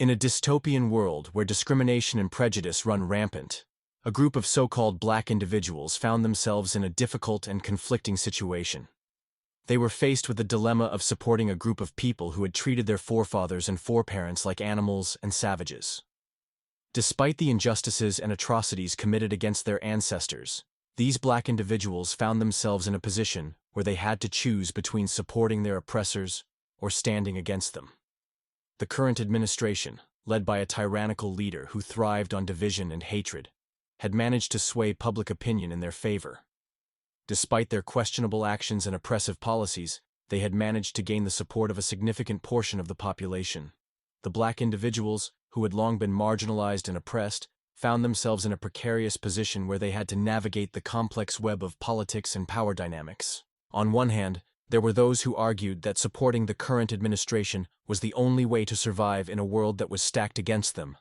In a dystopian world where discrimination and prejudice run rampant, a group of so-called black individuals found themselves in a difficult and conflicting situation. They were faced with the dilemma of supporting a group of people who had treated their forefathers and foreparents like animals and savages. Despite the injustices and atrocities committed against their ancestors, these black individuals found themselves in a position where they had to choose between supporting their oppressors or standing against them. The current administration, led by a tyrannical leader who thrived on division and hatred, had managed to sway public opinion in their favor. Despite their questionable actions and oppressive policies, they had managed to gain the support of a significant portion of the population. The black individuals, who had long been marginalized and oppressed, found themselves in a precarious position where they had to navigate the complex web of politics and power dynamics. On one hand, there were those who argued that supporting the current administration was the only way to survive in a world that was stacked against them.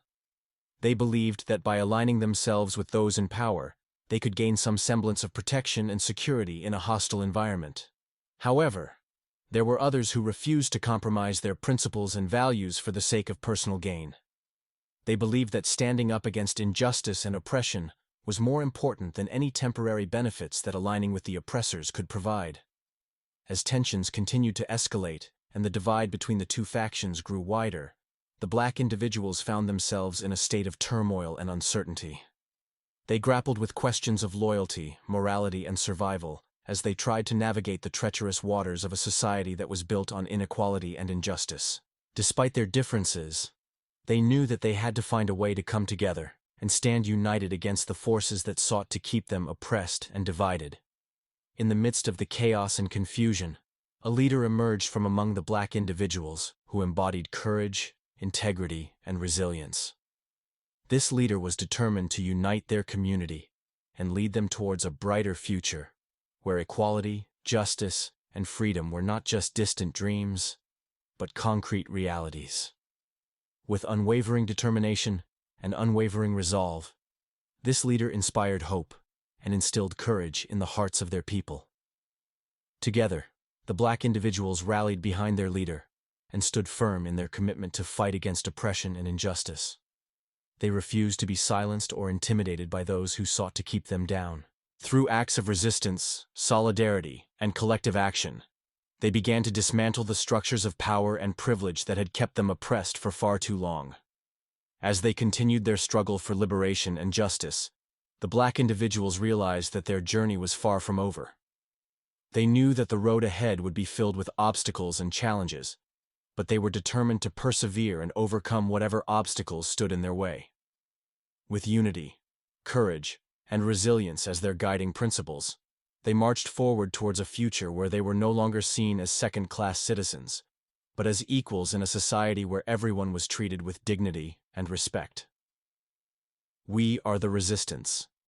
They believed that by aligning themselves with those in power, they could gain some semblance of protection and security in a hostile environment. However, there were others who refused to compromise their principles and values for the sake of personal gain. They believed that standing up against injustice and oppression was more important than any temporary benefits that aligning with the oppressors could provide. As tensions continued to escalate and the divide between the two factions grew wider, the black individuals found themselves in a state of turmoil and uncertainty. They grappled with questions of loyalty, morality, and survival as they tried to navigate the treacherous waters of a society that was built on inequality and injustice. Despite their differences, they knew that they had to find a way to come together and stand united against the forces that sought to keep them oppressed and divided. In the midst of the chaos and confusion, a leader emerged from among the black individuals who embodied courage, integrity, and resilience. This leader was determined to unite their community and lead them towards a brighter future, where equality, justice, and freedom were not just distant dreams, but concrete realities. With unwavering determination and unwavering resolve, this leader inspired hope and instilled courage in the hearts of their people. Together, the black individuals rallied behind their leader and stood firm in their commitment to fight against oppression and injustice. They refused to be silenced or intimidated by those who sought to keep them down. Through acts of resistance, solidarity, and collective action, they began to dismantle the structures of power and privilege that had kept them oppressed for far too long. As they continued their struggle for liberation and justice, the black individuals realized that their journey was far from over. They knew that the road ahead would be filled with obstacles and challenges, but they were determined to persevere and overcome whatever obstacles stood in their way. With unity, courage, and resilience as their guiding principles, they marched forward towards a future where they were no longer seen as second-class citizens, but as equals in a society where everyone was treated with dignity and respect. We are the resistance.